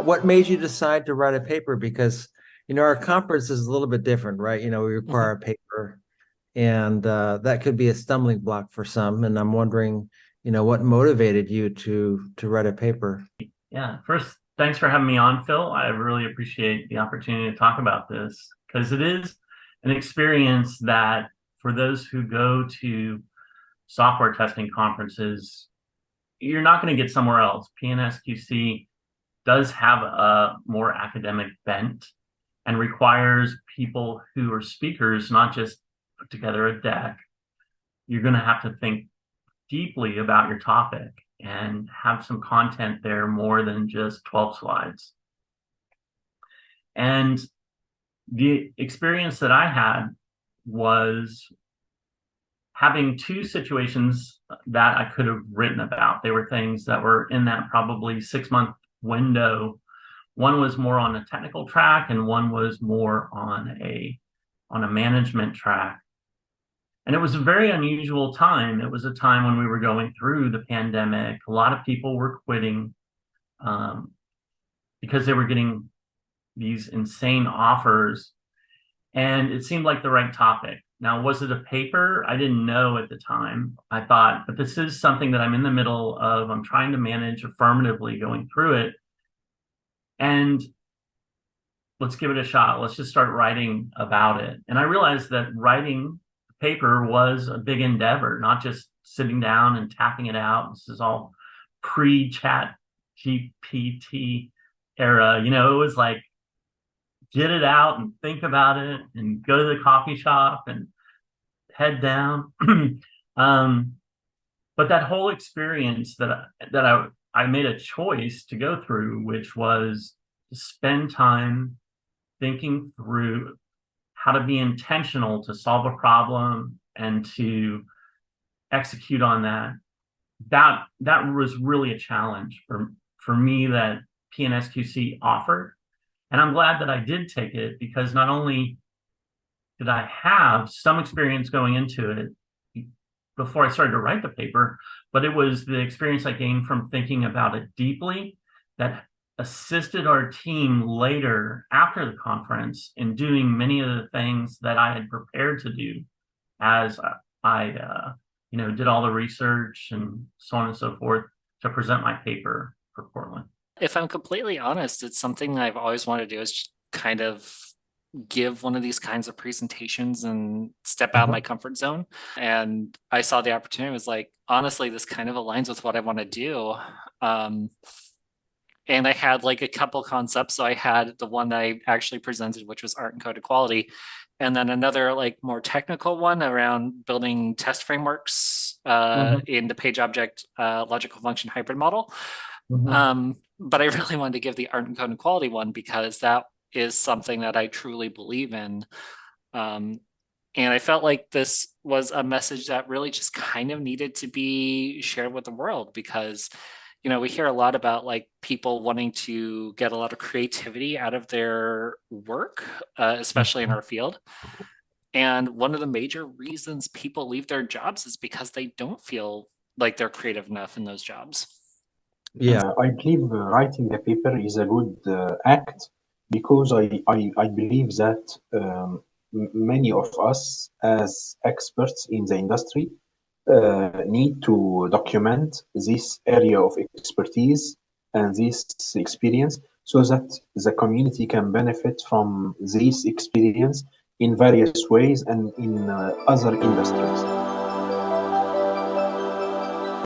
what made you decide to write a paper? Because, our conference is a little bit different, right? We require a paper, and that could be a stumbling block for some. And I'm wondering, what motivated you to write a paper? Yeah, first, thanks for having me on, Phil. I really appreciate the opportunity to talk about this because it is an experience that for those who go to software testing conferences, you're not going to get somewhere else. PNSQC does have a more academic bent and requires people who are speakers not just put together a deck. You're going to have to think deeply about your topic and have some content there more than just 12 slides. And the experience that I had was having two situations that I could have written about. They were things that were in that probably 6-month window. One was more on a technical track and one was more on a management track. And it was a very unusual time. It was a time when we were going through the pandemic. A lot of people were quitting because they were getting these insane offers. And it seemed like the right topic. Now, was it a paper? I didn't know at the time. I thought, but this is something that I'm in the middle of. I'm trying to manage affirmatively going through it. And let's give it a shot. Let's just start writing about it. And I realized that writing paper was a big endeavor, not just sitting down and tapping it out. This is all pre-chat GPT era. It was like get it out and think about it and go to the coffee shop and head down. But that whole experience that I made a choice to go through, which was to spend time thinking through how to be intentional to solve a problem and to execute on that. That was really a challenge for me that PNSQC offered. And I'm glad that I did take it because not only did I have some experience going into it before I started to write the paper, but it was the experience I gained from thinking about it deeply that assisted our team later after the conference in doing many of the things that I had prepared to do as I did all the research and so on and so forth to present my paper for Portland. If I'm completely honest, it's something I've always wanted to do is just kind of give one of these kinds of presentations and step out of my comfort zone. And I saw the opportunity, was like, honestly, this kind of aligns with what I want to do. And I had like a couple concepts. So I had the one that I actually presented, which was art and code equality. And then another like more technical one around building test frameworks in the page object logical function hybrid model. But I really wanted to give the art and code equality one because that is something that I truly believe in. And I felt like this was a message that really just kind of needed to be shared with the world because, we hear a lot about like people wanting to get a lot of creativity out of their work, especially in our field. And one of the major reasons people leave their jobs is because they don't feel like they're creative enough in those jobs. Yeah. I believe writing a paper is a good act because I believe that many of us as experts in the industry need to document this area of expertise and this experience so that the community can benefit from this experience in various ways and in other industries.